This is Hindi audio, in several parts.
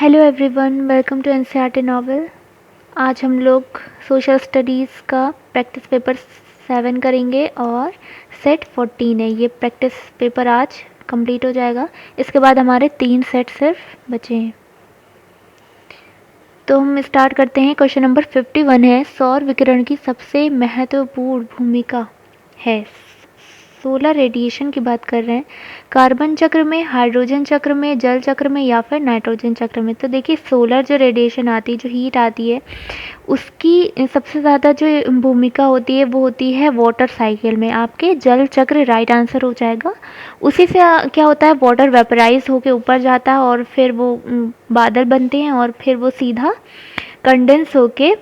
Hello everyone, welcome to NCERT novel. आज हम लोग सोशल स्टडीज़ का प्रैक्टिस पेपर 7 करेंगे और सेट 14 है। ये प्रैक्टिस पेपर आज कंप्लीट हो जाएगा। इसके बाद हमारे 3 सेट सिर्फ बचे हैं। तो हम स्टार्ट करते हैं। क्वेश्चन नंबर 51 है, सौर विकिरण की सबसे महत्वपूर्ण भूमिका है। सोलर रेडिएशन की बात कर रहे हैं, कार्बन चक्र में, हाइड्रोजन चक्र में, जल चक्र में या फिर नाइट्रोजन चक्र में। तो देखिए, सोलर जो रेडिएशन आती है, जो हीट आती है, उसकी सबसे ज़्यादा जो भूमिका होती है वो होती है वाटर साइकिल में। आपके जल चक्र राइट आंसर हो जाएगा। उसी से क्या होता है, वाटर वेपराइज होके ऊपर जाता है और फिर वो बादल बनते हैं और फिर वो सीधा कंडेंस होके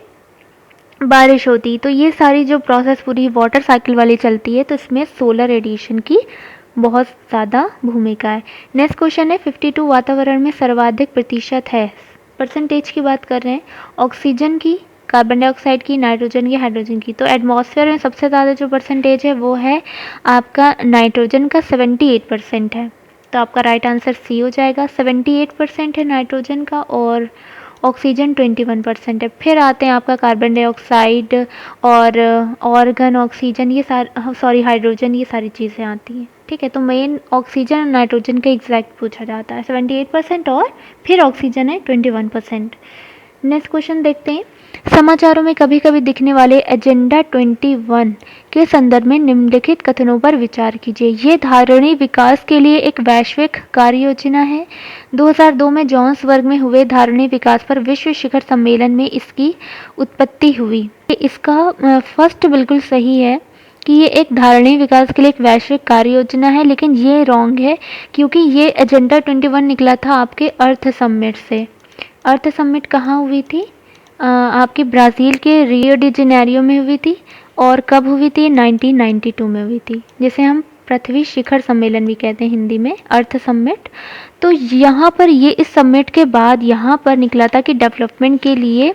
बारिश होती। तो ये सारी जो प्रोसेस पूरी वाटर साइकिल वाली चलती है, तो इसमें सोलर रेडिएशन की बहुत ज़्यादा भूमिका है। नेक्स्ट क्वेश्चन है, 52 वातावरण में सर्वाधिक प्रतिशत है। परसेंटेज की बात कर रहे हैं, ऑक्सीजन की, कार्बन डाइऑक्साइड की, नाइट्रोजन की, हाइड्रोजन की। तो एटमॉस्फेयर में सबसे ज़्यादा जो परसेंटेज है वो है आपका नाइट्रोजन का, 78% है। तो आपका राइट आंसर सी हो जाएगा। 78% है नाइट्रोजन का और ऑक्सीजन 21% है। फिर आते हैं आपका कार्बन डाइऑक्साइड और ऑर्गन ऑक्सीजन, ये सॉरी हाइड्रोजन, ये सारी चीज़ें आती हैं। ठीक है, तो मेन ऑक्सीजन और नाइट्रोजन का एग्जैक्ट पूछा जाता है, 78% और फिर ऑक्सीजन है 21%। नेक्स्ट क्वेश्चन देखते हैं, समाचारों में कभी कभी दिखने वाले एजेंडा 21 के संदर्भ में निम्नलिखित कथनों पर विचार कीजिए। ये धारणीय विकास के लिए एक वैश्विक कार्य योजना है। 2002 में जोहान्सबर्ग में हुए धारणीय विकास पर विश्व शिखर सम्मेलन में इसकी उत्पत्ति हुई। इसका फर्स्ट बिल्कुल सही है कि ये एक धारणीय विकास के लिए एक वैश्विक कार्य योजना है, लेकिन ये रॉन्ग है क्योंकि ये एजेंडा 21 निकला था आपके अर्थ समिट से। अर्थ समिट कहाँ हुई थी? आपकी ब्राज़ील के रियो डी जेनेरियो में हुई थी। और कब हुई थी? 1992 में हुई थी, जिसे हम पृथ्वी शिखर सम्मेलन भी कहते हैं हिंदी में, अर्थ समिट। तो यहाँ पर ये इस समिट के बाद यहाँ पर निकला था कि डेवलपमेंट के लिए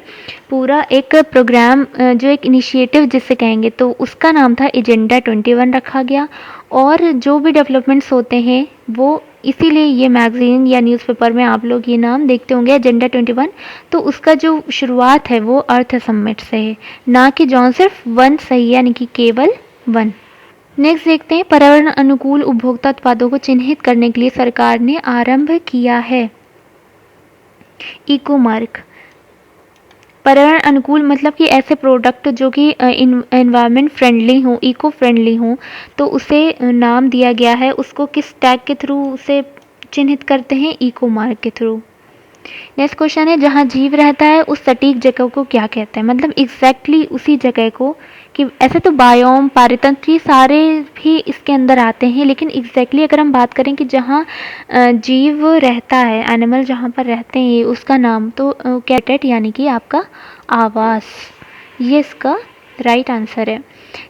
पूरा एक प्रोग्राम, जो एक इनिशिएटिव जिसे कहेंगे, तो उसका नाम था एजेंडा 21 रखा गया। और जो भी डेवलपमेंट्स होते हैं वो, इसीलिए ये मैगजीन या न्यूज़पेपर में आप लोग ये नाम देखते होंगे एजेंडा 21। तो उसका जो शुरुआत है वो अर्थ समिट से है, ना कि जौन सिर्फ 1 सही है, यानी कि केवल 1। नेक्स्ट देखते हैं, पर्यावरण अनुकूल उपभोक्ता उत्पादों को चिन्हित करने के लिए सरकार ने आरंभ किया है इको मार्क। पर्यावरण अनुकूल मतलब कि ऐसे प्रोडक्ट जो कि एनवायरनमेंट फ्रेंडली हों, इको फ्रेंडली हों, तो उसे नाम दिया गया है। उसको किस टैग के थ्रू उसे चिन्हित करते हैं? इको मार्क के थ्रू। नेक्स्ट क्वेश्चन है, जहाँ जीव रहता है उस सटीक जगह को क्या कहते हैं? मतलब एग्जैक्टली उसी जगह को, कि ऐसे तो बायोम, पारितंत्र सारे भी इसके अंदर आते हैं, लेकिन एग्जैक्टली अगर हम बात करें कि जहाँ जीव रहता है, एनिमल जहाँ पर रहते हैं, उसका नाम तो कैटेट, यानी कि आपका आवास, ये इसका राइट आंसर है।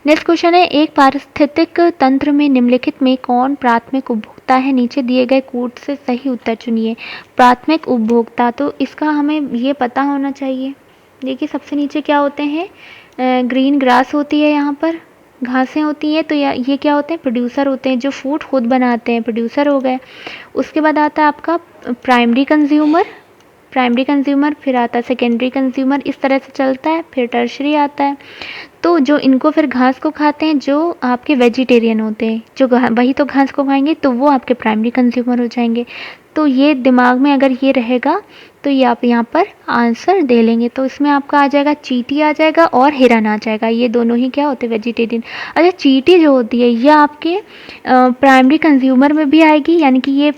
नेक्स्ट क्वेश्चन है, एक पारिस्थितिक तंत्र में निम्नलिखित में कौन प्राथमिक उपभोक्ता है? नीचे दिए गए कोड से सही उत्तर चुनिए। प्राथमिक उपभोक्ता, तो इसका हमें ये पता होना चाहिए। देखिए, सबसे नीचे क्या होते हैं? ग्रीन ग्रास होती है, यहाँ पर घासें होती हैं। तो ये क्या होते हैं? प्रोड्यूसर होते हैं, जो फूड खुद बनाते हैं, प्रोड्यूसर हो गए। उसके बाद आता है आपका प्राइमरी कंज्यूमर, फिर आता है सेकेंडरी कंज्यूमर, इस तरह से चलता है। फिर टर्शरी आता है। तो जो इनको फिर घास को खाते हैं, जो आपके वेजिटेरियन होते हैं, जो वही तो घास को खाएंगे, तो वो आपके प्राइमरी कंज्यूमर हो जाएंगे। तो ये दिमाग में अगर ये रहेगा तो ये आप यहाँ पर आंसर दे लेंगे। तो इसमें आपका आ जाएगा चींटी आ जाएगा और हिरन आ जाएगा। ये दोनों ही क्या होते हैं? वेजिटेरियन। अच्छा, चींटी जो होती है ये आपके प्राइमरी कंज्यूमर में भी आएगी, यानी कि ये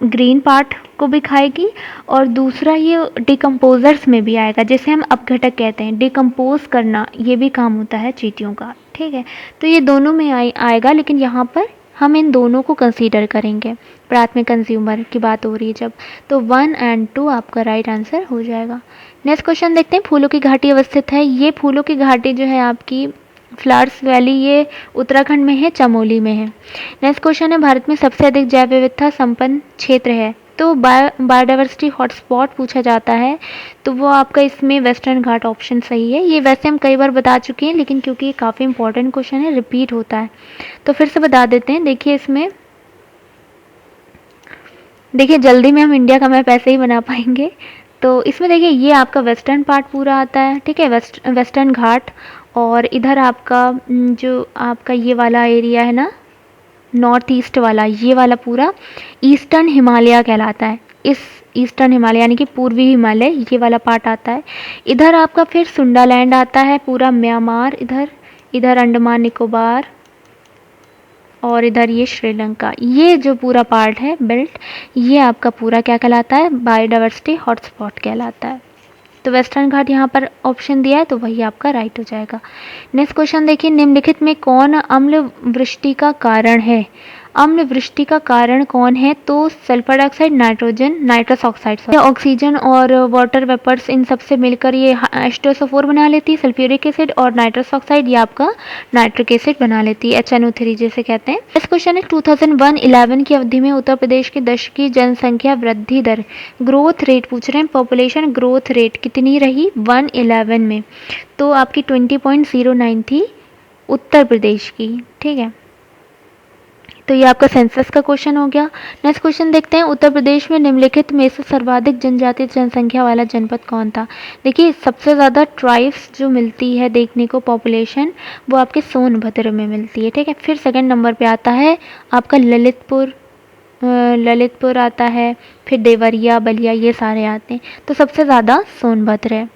ग्रीन पार्ट को भी खाएगी, और दूसरा ये डिकम्पोजर्स में भी आएगा, जैसे हम अपघटक कहते हैं, डिकम्पोज करना, ये भी काम होता है चींटियों का। ठीक है, तो ये दोनों में आएगा, लेकिन यहाँ पर हम इन दोनों को कंसीडर करेंगे। प्राथमिक कंज्यूमर की बात हो रही है जब, तो 1 और 2 आपका राइट आंसर हो जाएगा। नेक्स्ट क्वेश्चन देखते हैं, फूलों की घाटी अवस्थित है। ये फूलों की घाटी जो है आपकी फ्लावर्स वैली, ये उत्तराखंड में है, चमोली में है। नेक्स्ट क्वेश्चन है, भारत में सबसे अधिक जैव विविधता संपन्न क्षेत्र है। तो बायोडाइवर्सिटी हॉटस्पॉट पूछा जाता है, तो वो आपका इसमें वेस्टर्न घाट ऑप्शन सही है। ये वैसे हम कई बार बता चुके हैं, लेकिन क्योंकि ये काफ़ी इंपॉर्टेंट क्वेश्चन है, रिपीट होता है, तो फिर से बता देते हैं। देखिए, इसमें देखिए जल्दी में हम इंडिया का मैप ऐसे ही बना पाएंगे। तो इसमें देखिए ये आपका वेस्टर्न पार्ट पूरा आता है, ठीक है, वेस्टर्न घाट। और इधर आपका जो आपका ये वाला एरिया है ना, नॉर्थ ईस्ट वाला, ये वाला पूरा ईस्टर्न हिमालय कहलाता है। इस ईस्टर्न हिमालय यानी कि पूर्वी हिमालय, ये वाला पार्ट आता है। इधर आपका फिर सुंडालैंड आता है, पूरा म्यांमार, इधर अंडमान निकोबार, और इधर ये श्रीलंका। ये जो पूरा पार्ट है बेल्ट, ये आपका पूरा क्या कहलाता है, बायोडाइवर्सिटी हॉटस्पॉट कहलाता है। तो वेस्टर्न घाट यहाँ पर ऑप्शन दिया है, तो वही आपका राइट हो जाएगा। नेक्स्ट क्वेश्चन देखिए, निम्नलिखित में कौन अम्ल वृष्टि का कारण है? अम्ल वृष्टि का कारण कौन है? तो sulphur dioxide, nitrogen, nitrous oxide, oxygen और वाटर वेपर्स, इन सबसे मिलकर ये H2SO4 बना लेती है, सल्फ्यूरिक एसिड, और नाइट्रस ऑक्साइड ये आपका नाइट्रिक एसिड बना लेती है, HNO3 जिसे कहते हैं। इस क्वेश्चन है 2001-11 की अवधि में उत्तर प्रदेश के दशकीय जनसंख्या वृद्धि दर, ग्रोथ रेट पूछ रहे हैं, पॉपुलेशन ग्रोथ रेट कितनी रही 1-11 में? तो आपकी 20.09 थी उत्तर प्रदेश की, ठीक है। तो ये आपका सेंसस का क्वेश्चन हो गया। नेक्स्ट क्वेश्चन देखते हैं, उत्तर प्रदेश में निम्नलिखित में से सर्वाधिक जनजातीय जनसंख्या वाला जनपद कौन था? देखिए सबसे ज़्यादा ट्राइब्स जो मिलती है देखने को पॉपुलेशन, वो आपके सोनभद्र में मिलती है, ठीक है। फिर सेकंड नंबर पे आता है आपका ललितपुर आता है, फिर देवरिया, बलिया, ये सारे आते हैं। तो सबसे ज़्यादा सोनभद्र है।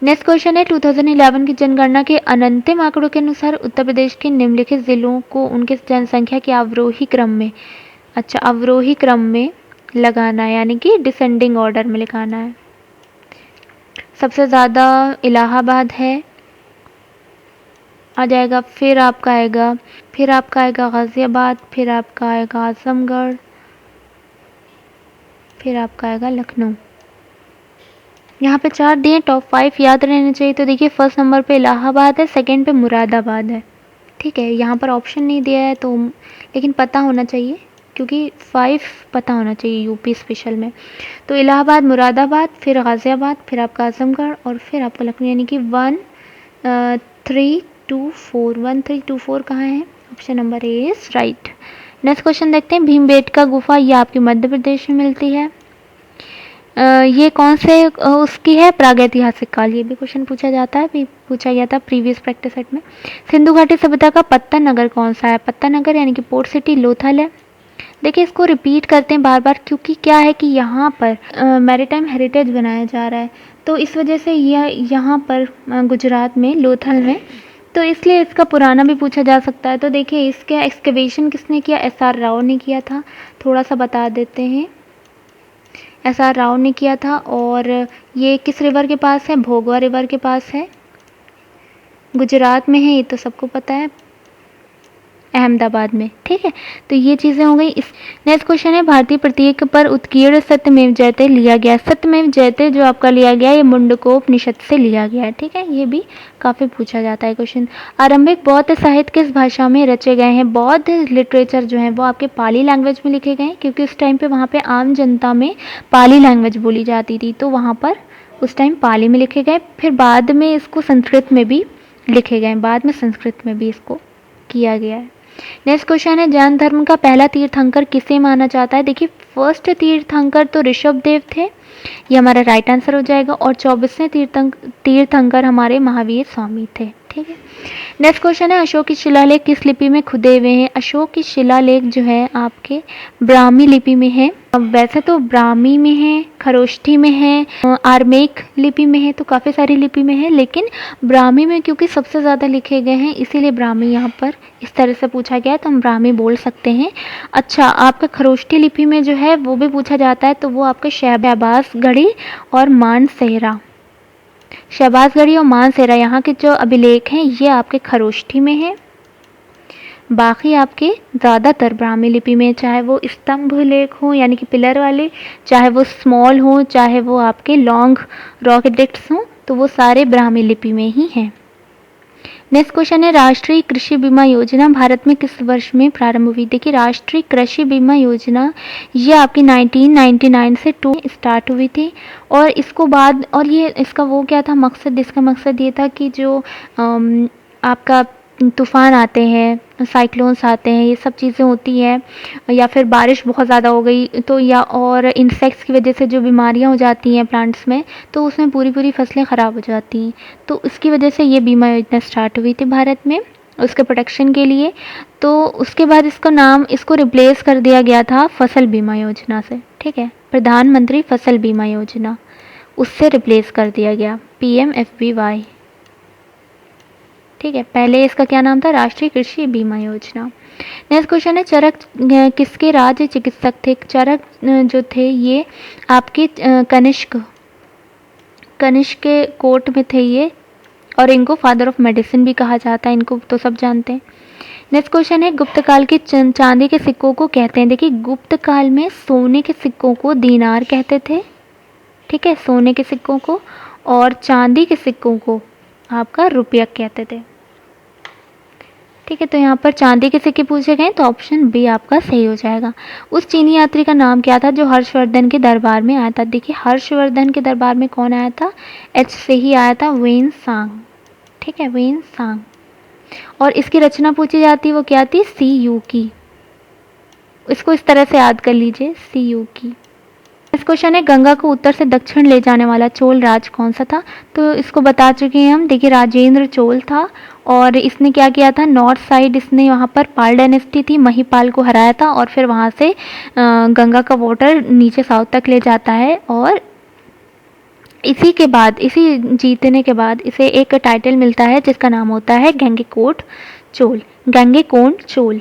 नेक्स्ट क्वेश्चन है, 2011 की जनगणना के अंतिम आंकड़ों के अनुसार उत्तर प्रदेश के निम्नलिखित जिलों को उनके जनसंख्या के अवरोही क्रम में, अच्छा अवरोही क्रम में लगाना है, यानी कि डिसेंडिंग ऑर्डर में लिखाना है। सबसे ज़्यादा इलाहाबाद है, आ जाएगा, फिर आपका आएगा गाज़ियाबाद, फिर आपका आएगा आजमगढ़, फिर आपका आएगा लखनऊ। यहाँ पे 4 दिए, टॉप 5 याद रहने चाहिए। तो देखिए फर्स्ट नंबर पे इलाहाबाद है, सेकंड पे मुरादाबाद है, ठीक है। यहाँ पर ऑप्शन नहीं दिया है तो, लेकिन पता होना चाहिए क्योंकि 5 पता होना चाहिए यूपी स्पेशल में। तो इलाहाबाद, मुरादाबाद, फिर गाज़ियाबाद, फिर आपका आजमगढ़, और फिर आपका लखनऊ, यानी कि 1 3 2 4 कहाँ है? Option number A is right. Next question देखते हैं, भीमबेटका गुफा, ये आपके मध्य प्रदेश में मिलती है। ये कौन से उसकी है? प्रागैतिहासिक काल। ये भी क्वेश्चन पूछा गया था प्रीवियस प्रैक्टिस सेट में। सिंधु घाटी सभ्यता का पत्ता नगर कौन सा है? पत्ता नगर यानी कि पोर्ट सिटी लोथल है। देखिए इसको रिपीट करते हैं बार बार, क्योंकि क्या है कि यहाँ पर मैरीटाइम हेरिटेज बनाया जा रहा है, तो इस वजह से यहाँ पर गुजरात में लोथल में, तो इसलिए इसका पुराना भी पूछा जा सकता है। तो देखिए इसके एक्सकवेशन किसने किया? SR राव ने किया था। थोड़ा सा बता देते हैं, SR राव ने किया था। और ये किस रिवर के पास है? भोगवा रिवर के पास है, गुजरात में है, ये तो सबको पता है, अहमदाबाद में, ठीक है। तो ये चीज़ें हो गई। इस नेक्स्ट क्वेश्चन है, भारतीय प्रतीक पर उत्कीर्ण सत्यमेव जयते लिया गया। सत्यमेव जयते जो आपका लिया गया, ये मुंडकोपनिषद से लिया गया है, ठीक है। ये भी काफ़ी पूछा जाता है क्वेश्चन। आरंभिक बौद्ध साहित्य किस भाषा में रचे गए हैं? बौद्ध लिटरेचर जो है वो आपके पाली लैंग्वेज में लिखे गए हैं, क्योंकि उस टाइम पे वहाँ पे आम जनता में पाली लैंग्वेज बोली जाती थी, तो वहाँ पर उस टाइम पाली में लिखे गए। फिर बाद में इसको संस्कृत में भी लिखे गए, बाद में संस्कृत में भी इसको किया गया है। नेक्स्ट क्वेश्चन है, जैन धर्म का पहला तीर्थंकर किसे माना जाता है? देखिए फर्स्ट तीर्थंकर तो ऋषभ देव थे, ये हमारा राइट आंसर हो जाएगा। और 24वें तीर्थंकर हमारे महावीर स्वामी थे, ठीक है। नेक्स्ट क्वेश्चन है, अशोक की शिलालेख किस लिपि में खुदे हुए हैं? अशोक की शिलालेख जो है आपके ब्राह्मी लिपि में है। वैसे तो ब्राह्मी में है, खरोष्ठी में है, आर्मेक लिपि में है, तो काफ़ी सारी लिपि में है, लेकिन ब्राह्मी में क्योंकि सबसे ज़्यादा लिखे गए हैं, इसीलिए ब्राह्मी यहाँ पर इस तरह से पूछा गया है, तो हम ब्राह्मी बोल सकते हैं। अच्छा, आपका खरोष्ठी लिपि में जो है वो भी पूछा जाता है, तो वो आपका शहबाजगढ़ी और मानसेहरा, शहबाजगढ़ी और मानसेहरा यहाँ के जो अभिलेख हैं ये आपके खरोष्ठी में है। बाकी आपके ज़्यादातर ब्राह्मी लिपि में, चाहे वो स्तंभ लेख हो यानी कि पिलर वाले, चाहे वो स्मॉल हो, चाहे वो आपके लॉन्ग रॉक एडिक्ट्स हों, तो वो सारे ब्राह्मी लिपि में ही हैं। नेक्स्ट क्वेश्चन है, राष्ट्रीय कृषि बीमा योजना भारत में किस वर्ष में प्रारंभ हुई? देखिए राष्ट्रीय कृषि बीमा योजना ये आपकी 1999 से स्टार्ट हुई थी, और इसको बाद, और ये इसका वो क्या था मकसद? इसका मकसद ये था कि जो आपका तूफ़ान आते हैं, साइक्लोन्स आते हैं, ये सब चीज़ें होती हैं, या फिर बारिश बहुत ज़्यादा हो गई तो, या और इंसेक्ट्स की वजह से जो बीमारियां हो जाती हैं प्लांट्स में, तो उसमें पूरी पूरी फसलें ख़राब हो जाती हैं। तो उसकी वजह से ये बीमा योजना स्टार्ट हुई थी भारत में, उसके प्रोटेक्शन के लिए। तो उसके बाद इसको रिप्लेस कर दिया गया था फसल बीमा योजना से। ठीक है, प्रधानमंत्री फसल बीमा योजना, उससे रिप्लेस कर दिया गया, PMFBY। ठीक है, पहले इसका क्या नाम था, राष्ट्रीय कृषि बीमा योजना। नेक्स्ट क्वेश्चन है, चरक किसके राज्य चिकित्सक थे? चरक जो थे ये आपके कनिष्क के कोर्ट में थे ये, और इनको फादर ऑफ मेडिसिन भी कहा जाता है, इनको तो सब जानते हैं। नेक्स्ट क्वेश्चन है, गुप्त काल के चांदी के सिक्कों को कहते हैं? देखिए, गुप्त काल में सोने के सिक्कों को दीनार कहते थे। ठीक है, सोने के सिक्कों को, और चांदी के सिक्कों को आपका रुपया कहते थे। ठीक है, तो यहाँ पर चांदी के सिक्के पूछे गए, तो ऑप्शन बी आपका सही हो जाएगा। उस चीनी यात्री का नाम क्या था जो हर्षवर्धन के दरबार में आया था? देखिए, हर्षवर्धन के दरबार में कौन आया था? एच से ही आया था, वेन सांग। ठीक है, वेन सांग। और इसकी रचना पूछी जाती, वो क्या थी? सी यू की। इसको इस तरह से याद कर लीजिए, सी यू की। इस क्वेश्चन है, गंगा को उत्तर से दक्षिण ले जाने वाला चोल राज कौन सा था? तो इसको बता चुके हैं हम। देखिए, राजेंद्र चोल था, और इसने क्या किया था, नॉर्थ साइड इसने वहाँ पर पाल डायनेस्टी थी, महिपाल को हराया था, और फिर वहाँ से गंगा का वाटर नीचे साउथ तक ले जाता है। और इसी जीतने के बाद इसे एक टाइटल मिलता है जिसका नाम होता है गंगेकोट चोल, गंगेकोंड चोल,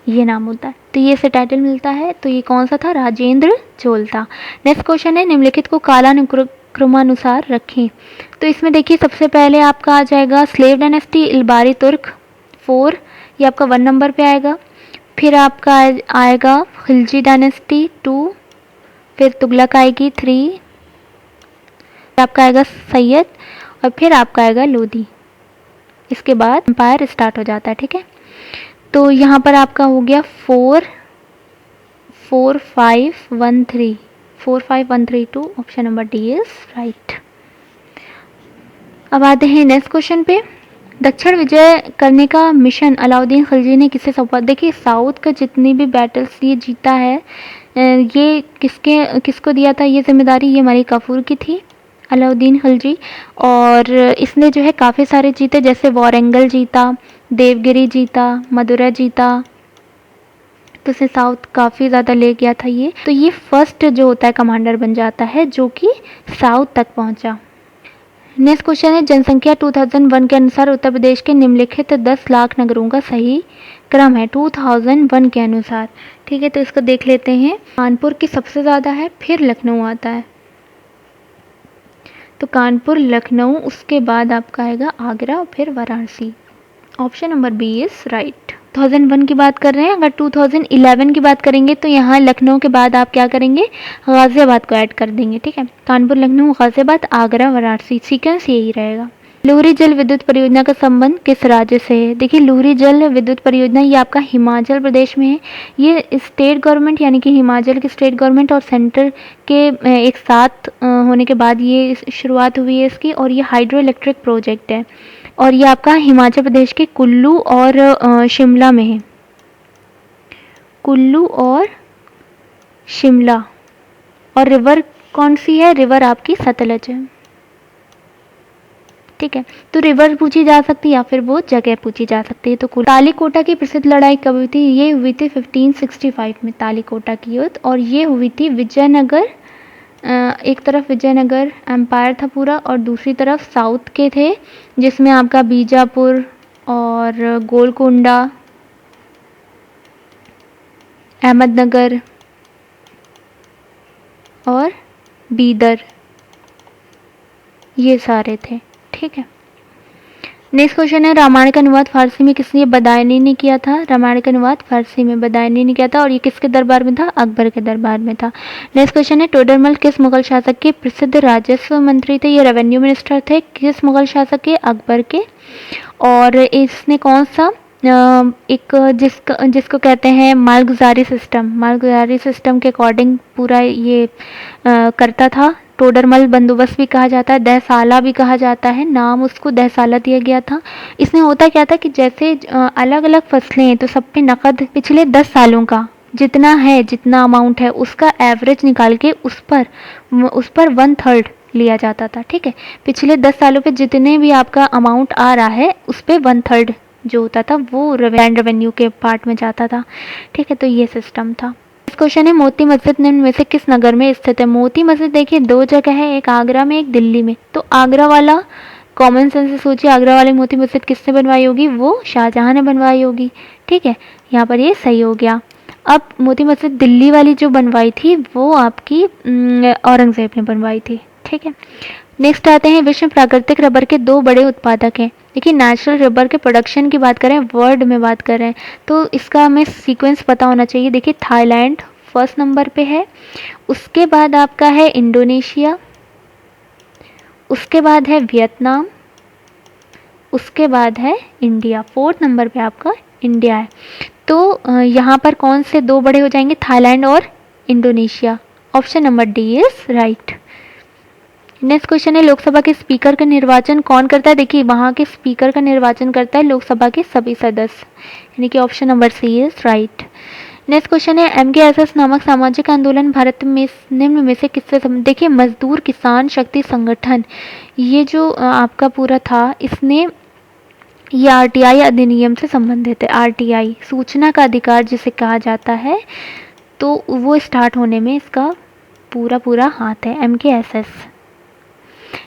ये नाम होता है। तो ये इसे टाइटल मिलता है। तो ये कौन सा था? राजेंद्र चोल था। नेक्स्ट क्वेश्चन है, निम्नलिखित को कालानुक्रमानुसार रखें। तो इसमें देखिए, सबसे पहले आपका आ जाएगा स्लेव डायनेस्टी, इल्बारी तुर्क 4, ये आपका 1 नंबर पे आएगा। फिर आपका आएगा खिलजी डायनेस्टी 2, फिर तुगलक आएगी 3, आपका आएगा सैयद, और फिर आपका आएगा लोधी। इसके बाद एम्पायर स्टार्ट हो जाता है। ठीक है, तो यहाँ पर आपका हो गया 4 5 1 3, 4 5 1 3 2, option number D is right. अब आते हैं नेक्स्ट क्वेश्चन पे। दक्षिण विजय करने का मिशन अलाउद्दीन खिलजी ने किसे सौंपा? देखिए, साउथ का जितनी भी बैटल्स ये जीता है, ये किसको दिया था ये जिम्मेदारी? ये मलिक काफूर की थी, अलाउद्दीन खिलजी। और इसने जो है काफ़ी सारे जीते, जैसे वारंगल जीता, देवगिरी जीता, मदुरै जीता, तो इसे साउथ काफ़ी ज़्यादा ले गया था ये। तो ये फर्स्ट जो होता है कमांडर बन जाता है जो कि साउथ तक पहुंचा। नेक्स्ट क्वेश्चन है, जनसंख्या 2001 के अनुसार उत्तर प्रदेश के निम्नलिखित 10 लाख नगरों का सही क्रम है 2001 के अनुसार। ठीक है, तो इसको देख लेते हैं। कानपुर की सबसे ज़्यादा है, फिर लखनऊ आता है, तो कानपुर, लखनऊ, उसके बाद आपका आएगा आगरा, और फिर Varanasi. Option number B is right. 2001 की बात कर रहे हैं। अगर 2011 की बात करेंगे तो यहाँ लखनऊ के बाद आप क्या करेंगे, गाजियाबाद को ऐड कर देंगे। ठीक है, कानपुर, लखनऊ, गाजियाबाद, आगरा, वाराणसी, सीक्वेंस यही रहेगा। लुहरी जल विद्युत परियोजना का संबंध किस राज्य से है? देखिए, लुहरी जल विद्युत परियोजना ये आपका हिमाचल प्रदेश में है। ये स्टेट गवर्नमेंट यानी कि हिमाचल की स्टेट गवर्नमेंट और सेंटर के एक साथ होने के बाद ये शुरुआत हुई है इसकी, और ये हाइड्रो इलेक्ट्रिक प्रोजेक्ट है, और ये आपका हिमाचल प्रदेश के कुल्लू और शिमला में है, कुल्लू और शिमला। और रिवर कौन सी है? रिवर आपकी सतलज है। ठीक है, तो रिवर पूछी जा सकती है या फिर वो जगह पूछी जा सकती है। तो तालीकोटा की प्रसिद्ध लड़ाई कब हुई थी? ये हुई थी 1565 में, तालीकोटा की युद्ध, और ये हुई थी विजयनगर। एक तरफ विजयनगर एम्पायर था पूरा, और दूसरी तरफ साउथ के थे, जिसमें आपका बीजापुर और गोलकोंडा, अहमदनगर और बीदर, ये सारे थे। ठीक है, नेक्स्ट क्वेश्चन है, रामायण का अनुवाद फारसी में किसने? बदायूंनी ने किया था। रामायण का अनुवाद फारसी में बदायूंनी ने किया था, और ये किसके दरबार में था? अकबर के दरबार में था। नेक्स्ट क्वेश्चन है, टोडरमल किस मुगल शासक के प्रसिद्ध राजस्व मंत्री थे? ये रेवेन्यू मिनिस्टर थे। किस मुगल शासक के? अकबर के। और इसने कौन सा एक जिसको कहते हैं मालगुजारी सिस्टम के अकॉर्डिंग पूरा ये करता था टोडरमल बंदोबस्त भी कहा जाता है, दहसाला भी कहा जाता है, नाम उसको दहसाला दिया गया था। इसमें होता क्या था कि जैसे अलग अलग फसलें हैं तो सब पे नकद पिछले 10 सालों का जितना है, जितना अमाउंट है उसका एवरेज निकाल के उस पर 1/3 लिया जाता था। ठीक है, पिछले 10 सालों पे जितने भी आपका अमाउंट आ रहा है उस पे 1/3 जो होता था वो लैंड रेवेन्यू के पार्ट में जाता था। ठीक है, तो ये सिस्टम था। इस क्वेश्चन है मोती मस्जिद निम्न में से किस नगर में स्थित है? मोती मस्जिद देखिए 2 जगह है, एक आगरा में, एक दिल्ली में। तो आगरा वाला कॉमन सेंस से सोचिए, आगरा वाली मोती मस्जिद किसने बनवाई होगी? वो शाहजहां ने बनवाई होगी। ठीक है, यहाँ पर ये सही हो गया। अब मोती मस्जिद दिल्ली वाली जो बनवाई थी वो आपकी औरंगजेब ने बनवाई थी। ठीक है, नेक्स्ट आते हैं, विश्व में प्राकृतिक रबर के 2 बड़े उत्पादक हैं। देखिए नेचुरल रबर के प्रोडक्शन की बात करें, वर्ल्ड में बात करें तो इसका हमें सीक्वेंस पता होना चाहिए। देखिए थाईलैंड फर्स्ट नंबर पे है, उसके बाद आपका है इंडोनेशिया, उसके बाद है वियतनाम, उसके बाद है इंडिया। 4th नंबर पे आपका इंडिया है। तो यहाँ पर कौन से 2 बड़े हो जाएंगे? थाईलैंड और Indonesia. Option number D is right. Next question है, लोकसभा के स्पीकर का निर्वाचन कौन करता है? देखिए वहाँ के स्पीकर का निर्वाचन करता है लोकसभा के सभी सदस्य, यानी कि option number C is right. Next question है, MKSS नामक सामाजिक आंदोलन भारत में निम्न में से किससे संबंधित? देखिए मजदूर किसान शक्ति संगठन, ये जो आपका पूरा था, इसने ये RTI अधिनियम से संबंधित है। RTI सूचना का अधिकार जिसे कहा जाता है, तो वो स्टार्ट होने में इसका पूरा हाथ है, MKSS।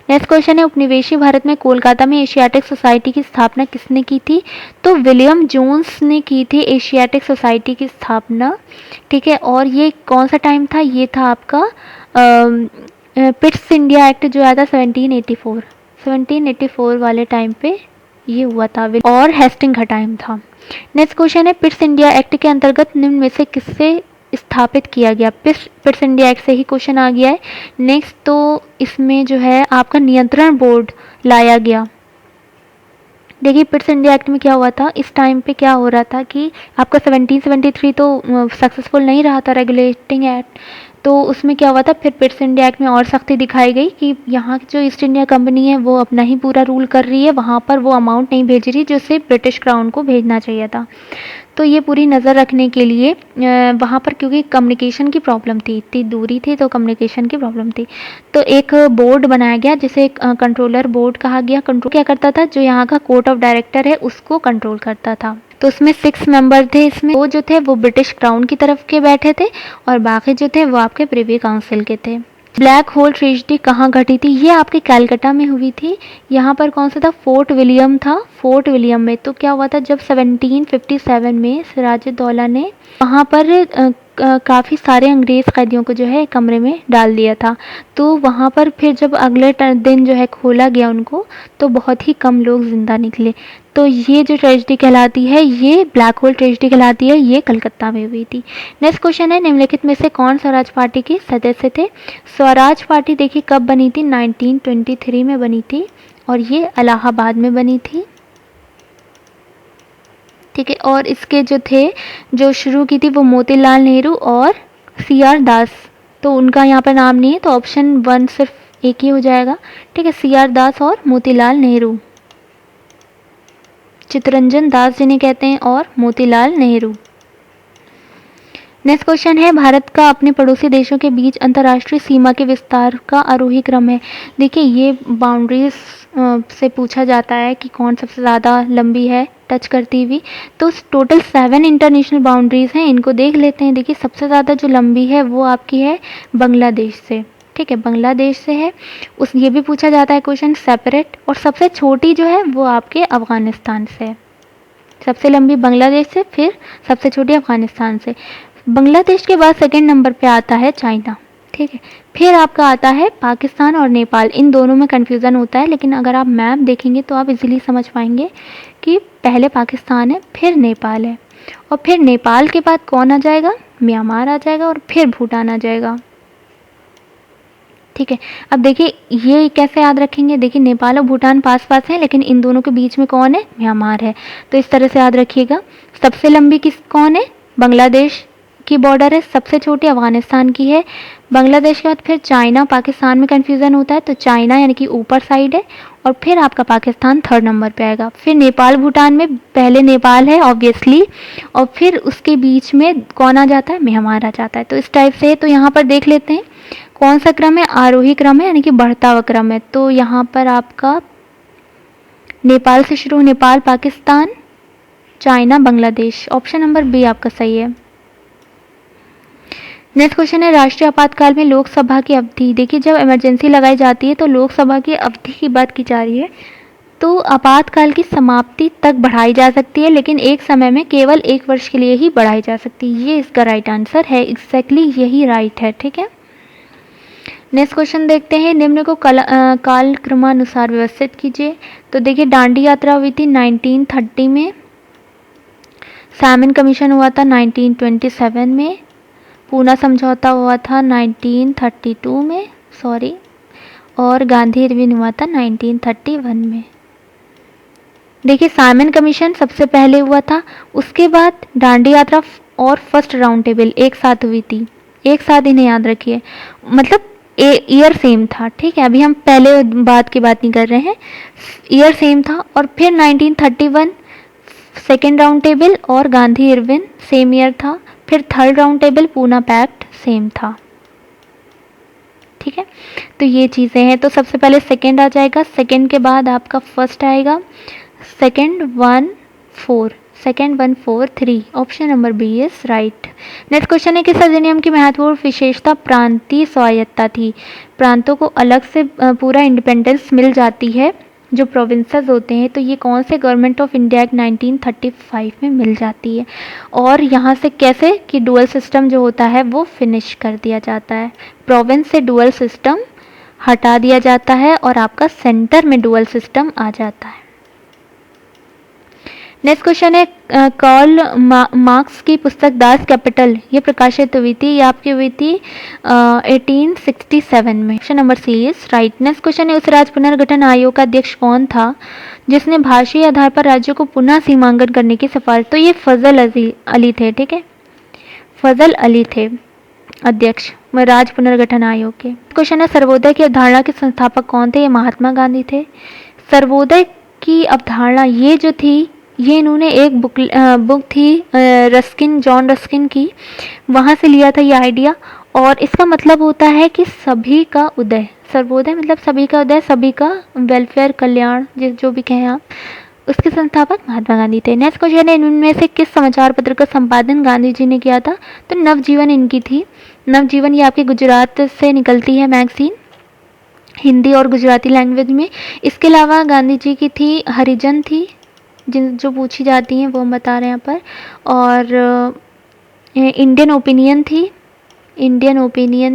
नेक्स्ट क्वेश्चन है, उपनिवेशी भारत में कोलकाता में एशियाटिक सोसाइटी की स्थापना किसने की थी? तो विलियम जोन्स ने की थी एशियाटिक सोसाइटी की स्थापना। ठीक है, और ये कौन सा टाइम था? ये था आपका पिट्स इंडिया एक्ट जो आया था 1784 वाले टाइम पे ये हुआ था, और हेस्टिंग का टाइम था। नेक्स्ट क्वेश्चन है, पिट्स इंडिया एक्ट के अंतर्गत निम्न में से किससे स्थापित किया गया? पिट्स इंडिया एक्ट से ही क्वेश्चन आ गया है। नेक्स्ट तो इसमें जो है आपका नियंत्रण बोर्ड लाया गया। देखिए पिट्स इंडिया एक्ट में क्या हुआ था, इस टाइम पे क्या हो रहा था कि आपका 1773 तो सक्सेसफुल नहीं रहा था रेगुलेटिंग एक्ट, तो उसमें क्या हुआ था, फिर पिट्स इंडिया एक्ट में और सख्ती दिखाई गई कि यहाँ की जो ईस्ट इंडिया कंपनी है वो अपना ही पूरा रूल कर रही है, वहाँ पर वो अमाउंट नहीं भेज रही जो सिर्फ ब्रिटिश क्राउन को भेजना चाहिए था। तो ये पूरी नज़र रखने के लिए वहाँ पर, क्योंकि कम्युनिकेशन की प्रॉब्लम थी, इतनी दूरी थी तो कम्युनिकेशन की प्रॉब्लम थी, तो एक बोर्ड बनाया गया जिसे कंट्रोलर बोर्ड कहा गया। कंट्रोल क्या करता था? जो यहाँ का कोर्ट ऑफ डायरेक्टर है उसको कंट्रोल करता था। तो उसमें 6 मेंबर थे, इसमें 2 जो थे वो ब्रिटिश क्राउन की तरफ के बैठे थे और बाकी जो थे वो आपके प्रिवी काउंसिल के थे। ब्लैक होल ट्रेजेडी कहाँ घटी थी? ये आपके कैलकाटा में हुई थी। यहाँ पर कौन सा था? फोर्ट विलियम था। फोर्ट विलियम में तो क्या हुआ था, जब 1757 में सिराजुद्दौला ने वहाँ पर काफ़ी सारे अंग्रेज़ कैदियों को जो है कमरे में डाल दिया था, तो वहाँ पर फिर जब अगले दिन जो है खोला गया उनको, तो बहुत ही कम लोग ज़िंदा निकले। तो ये जो ट्रेजेडी कहलाती है ये ब्लैक होल ट्रेजेडी कहलाती है, ये कलकत्ता में हुई थी। नेक्स्ट क्वेश्चन है, निम्नलिखित में से कौन स्वराज पार्टी के सदस्य थे? स्वराज पार्टी देखिए कब बनी थी? 1923 में बनी थी और ये इलाहाबाद में बनी थी। ठीक है, और इसके जो थे, जो शुरू की थी वो मोतीलाल नेहरू और CR दास, तो उनका यहाँ पर नाम नहीं है तो ऑप्शन 1 सिर्फ एक ही हो जाएगा। ठीक है, CR दास और मोतीलाल नेहरू, चित्तरंजन दास जिन्हें कहते हैं, और मोतीलाल नेहरू। नेक्स्ट क्वेश्चन है, भारत का अपने पड़ोसी देशों के बीच अंतर्राष्ट्रीय सीमा के विस्तार का आरोही क्रम है। देखिए ये बाउंड्रीज से पूछा जाता है कि कौन सबसे ज़्यादा लंबी है टच करती हुई, तो टोटल 7 इंटरनेशनल बाउंड्रीज हैं, इनको देख लेते हैं। देखिए सबसे ज़्यादा जो लंबी है वो आपकी है बांग्लादेश से। ठीक है, बांग्लादेश से है। ये भी पूछा जाता है क्वेश्चन सेपरेट, और सबसे छोटी जो है वो आपके अफ़गानिस्तान से। सबसे लंबी बांग्लादेश से, फिर सबसे छोटी अफ़गानिस्तान से। बांग्लादेश के बाद सेकंड नंबर पे आता है चाइना। ठीक है, फिर आपका आता है पाकिस्तान और नेपाल। इन दोनों में कन्फ्यूज़न होता है, लेकिन अगर आप मैप देखेंगे तो आप इजीली समझ पाएंगे कि पहले पाकिस्तान है, फिर नेपाल है, और फिर नेपाल के बाद कौन आ जाएगा? म्यांमार आ जाएगा, और फिर भूटान आ जाएगा। ठीक है, अब देखिए ये कैसे याद रखेंगे? देखिए नेपाल और भूटान पास पास हैं, लेकिन इन दोनों के बीच में कौन है? म्यांमार है। तो इस तरह से याद रखिएगा। सबसे लंबी कौन है? बांग्लादेश की बॉर्डर है, सबसे छोटी अफ़गानिस्तान की है। बांग्लादेश के बाद फिर चाइना, पाकिस्तान में कन्फ्यूज़न होता है, तो चाइना यानी कि ऊपर साइड है, और फिर आपका पाकिस्तान थर्ड नंबर पे आएगा। फिर नेपाल भूटान में पहले नेपाल है ऑब्वियसली, और फिर उसके बीच में कौन आ जाता है, म्यांमार आ जाता है। तो इस टाइप से तो यहाँ पर देख लेते हैं कौन सा क्रम है, आरोही क्रम है यानी कि बढ़ता हुआ क्रम है। तो यहाँ पर आपका नेपाल से शुरू, Nepal, Pakistan, China, Bangladesh. Option number B आपका सही है। नेक्स्ट क्वेश्चन है राष्ट्रीय आपातकाल में लोकसभा की अवधि। देखिए जब इमरजेंसी लगाई जाती है तो लोकसभा की अवधि की बात की जा रही है, तो आपातकाल की समाप्ति तक बढ़ाई जा सकती है, लेकिन एक समय में केवल 1 वर्ष के लिए ही बढ़ाई जा सकती है। ये इसका राइट आंसर है, एग्जैक्टली यही राइट है। ठीक है, नेक्स्ट क्वेश्चन देखते हैं, निम्न को कालक्रमानुसार व्यवस्थित कीजिए। तो देखिए दांडी यात्रा हुई थी 1930 में, सैमन कमीशन हुआ था 1927 में, पूना समझौता हुआ था 1932 में, और गांधी इरविन हुआ था 1931 में। देखिए साइमन कमीशन सबसे पहले हुआ था, उसके बाद दांडी यात्रा और फर्स्ट राउंड टेबल एक साथ हुई थी, एक साथ इन्हें याद रखिए, मतलब ईयर सेम था। ठीक है, अभी हम पहले बात की बात नहीं कर रहे हैं, ईयर सेम था। और फिर 1931 सेकेंड राउंड टेबल और गांधी इरविन सेम ईयर था। फिर third round table Poona pact same था। ठीक है, तो ये चीज़ें हैं। तो सबसे पहले सेकेंड आ जाएगा, सेकेंड के बाद आपका फर्स्ट आएगा, second 143। Option number B is right. Next question है किस अधिनियम की महत्वपूर्ण विशेषता प्रांतीय स्वायत्तता थी। प्रांतों को अलग से पूरा इंडिपेंडेंस मिल जाती है, जो प्रोविंसेस होते हैं, तो ये कौन से गवर्नमेंट ऑफ इंडिया एक्ट 1935 में मिल जाती है। और यहाँ से कैसे कि डुअल सिस्टम जो होता है वो फिनिश कर दिया जाता है, प्रोविंस से डुअल सिस्टम हटा दिया जाता है और आपका सेंटर में डुअल सिस्टम आ जाता है। नेक्स्ट क्वेश्चन है कार्ल मार्क्स की पुस्तक दास कैपिटल ये प्रकाशित हुई थी, ये आपकी हुई थी 1867 में। Option number C is right. Next question है उस राज्य पुनर्गठन आयोग का अध्यक्ष कौन था जिसने भाषाई आधार पर राज्यों को पुनः सीमांकन करने की सिफारिश। तो ये फजल अली थे। ठीक है, फजल अली थे अध्यक्ष राज्य पुनर्गठन आयोग के। क्वेश्चन है सर्वोदय की अवधारणा के संस्थापक कौन थे। ये महात्मा गांधी थे। सर्वोदय की अवधारणा ये जो थी, ये इन्होंने एक बुक थी जॉन रस्किन की, वहाँ से लिया था ये आइडिया। और इसका मतलब होता है कि सभी का उदय, सर्वोदय मतलब सभी का उदय, सभी का वेलफेयर, कल्याण, जो भी कहें आप। उसके संस्थापक महात्मा गांधी थे। नेक्स्ट क्वेश्चन है इनमें से किस समाचार पत्र का संपादन गांधी जी ने किया था। तो नवजीवन इनकी थी। नवजीवन ये आपके गुजरात से निकलती है मैगजीन, हिंदी और गुजराती लैंग्वेज में। इसके अलावा गांधी जी की थी हरिजन थी, जो पूछी जाती हैं वो हम बता रहे हैं यहाँ पर। और इंडियन ओपिनियन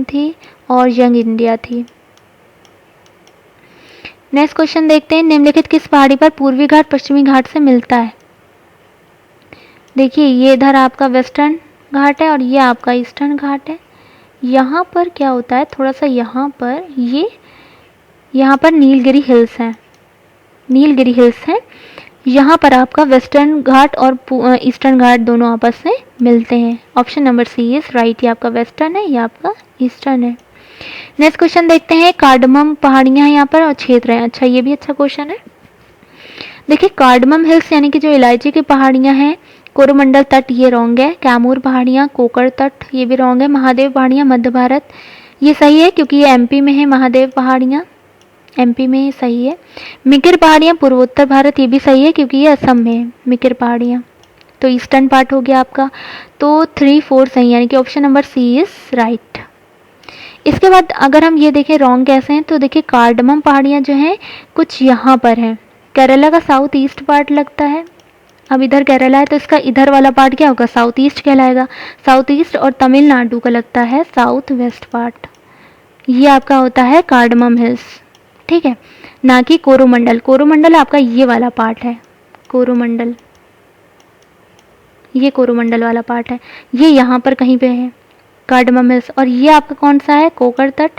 थी और यंग इंडिया थी। नेक्स्ट क्वेश्चन देखते हैं निम्नलिखित किस पहाड़ी पर पूर्वी घाट पश्चिमी घाट से मिलता है। देखिए ये इधर आपका वेस्टर्न घाट है और ये आपका ईस्टर्न घाट है। यहाँ पर क्या होता है, थोड़ा सा यहाँ पर नीलगिरी हिल्स हैं, यहाँ पर आपका वेस्टर्न घाट और ईस्टर्न घाट दोनों आपस में मिलते हैं। Option number C is right. ये आपका वेस्टर्न है, ये आपका ईस्टर्न है। नेक्स्ट क्वेश्चन देखते हैं कार्डमम पहाड़ियाँ यहाँ पर और क्षेत्र हैं। अच्छा ये भी अच्छा क्वेश्चन है। देखिए कार्डमम हिल्स यानी कि जो इलायची की पहाड़ियाँ हैं, कोरोमंडल तट ये रॉन्ग है, कैमूर पहाड़ियाँ, कोकड़ तट ये भी रॉन्ग है, महादेव पहाड़ियाँ मध्य भारत ये सही है क्योंकि ये एमपी में है, महादेव पहाड़ियाँ एमपी में ही सही है। मिकिर पहाड़ियाँ पूर्वोत्तर भारत ये भी सही है क्योंकि ये असम में है मिकिर पहाड़ियाँ। तो ईस्टर्न पार्ट हो गया आपका। तो 3-4 सही यानी कि option number C is right. इसके बाद अगर हम ये देखें रॉन्ग कैसे हैं, तो देखिए कार्डमम पहाड़ियाँ जो हैं कुछ यहाँ पर हैं, केरला का साउथ ईस्ट पार्ट लगता है। अब इधर केरला है तो इसका इधर वाला पार्ट क्या होगा, साउथ ईस्ट कहलाएगा। साउथ ईस्ट और तमिलनाडु का लगता है साउथ वेस्ट पार्ट। ये आपका होता है कार्डमम हिल्स, ठीक है, ना कि कोरोमंडल। कोरोमंडल आपका ये वाला पार्ट है, कोरोमंडल ये कोरोमंडल वाला पार्ट है, ये यहाँ पर कहीं पे है कार्डमम हिल्स। और ये आपका कौन सा है, कोकड़ तट।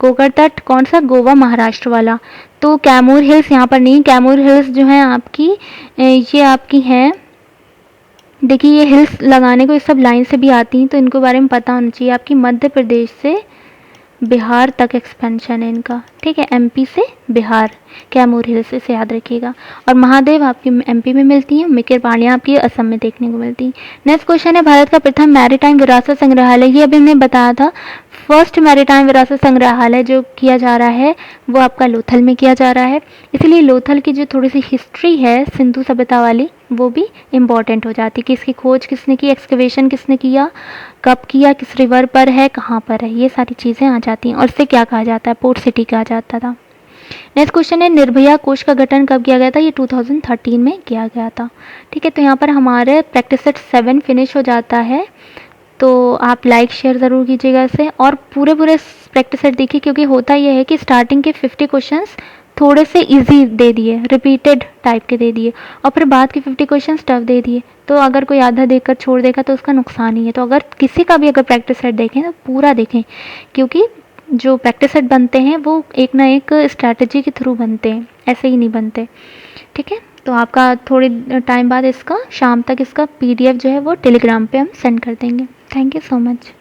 कोकड़ तट कौन सा, गोवा महाराष्ट्र वाला। तो कैमूर हिल्स यहाँ पर नहीं, कैमूर हिल्स जो है आपकी ये आपकी हैं देखिए ये हिल्स लगाने को ये सब लाइन से भी आती हैं, तो इनको बारे में पता होना चाहिए। आपकी मध्य प्रदेश से बिहार तक एक्सपेंशन है इनका, ठीक है, एमपी से बिहार, कैमूर हिल्स, इसे याद रखिएगा। और महादेव आपकी एमपी में मिलती हैं, मिकिर पहाड़ियाँ आपकी असम में देखने को मिलती हैं। नेक्स्ट क्वेश्चन है, भारत का प्रथम मैरीटाइम विरासत संग्रहालय, ये अभी हमने बताया था। फर्स्ट मैरीटाइम विरासत संग्रहालय जो किया जा रहा है वो आपका लोथल में किया जा रहा है, इसलिए लोथल की जो थोड़ी सी हिस्ट्री है सिंधु सभ्यता वाली वो भी इम्पॉर्टेंट हो जाती है कि इसकी खोज किसने की, एक्सकवेशन किसने किया, कब किया, किस रिवर पर है, कहाँ पर है, ये सारी चीज़ें आ जाती हैं। और इसे क्या कहा जाता है, पोर्ट सिटी कहा जाता था। नेक्स्ट क्वेश्चन है, निर्भया कोष का गठन कब किया गया था, ये 2013 में किया गया था, ठीक है। तो यहाँ पर हमारे प्रैक्टिस सेट 7 फिनिश हो जाता है, तो आप लाइक शेयर ज़रूर कीजिएगा इसे और पूरे प्रैक्टिस सेट देखिए, क्योंकि होता यह है कि स्टार्टिंग के 50 क्वेश्चंस थोड़े से इजी दे दिए, रिपीटेड टाइप के दे दिए, और फिर बाद के 50 क्वेश्चंस टफ दे दिए। तो अगर कोई आधा देखकर छोड़ देगा तो उसका नुकसान ही है। तो अगर किसी का भी अगर प्रैक्टिस सेट देखें तो पूरा देखें, क्योंकि जो प्रैक्टिस सेट बनते हैं वो एक ना एक स्ट्रैटेजी के थ्रू बनते हैं, ऐसे ही नहीं बनते, ठीक है। तो आपका थोड़े टाइम बाद इसका शाम तक इसका PDF जो है वो टेलीग्राम पे हम सेंड कर देंगे। Thank you so much.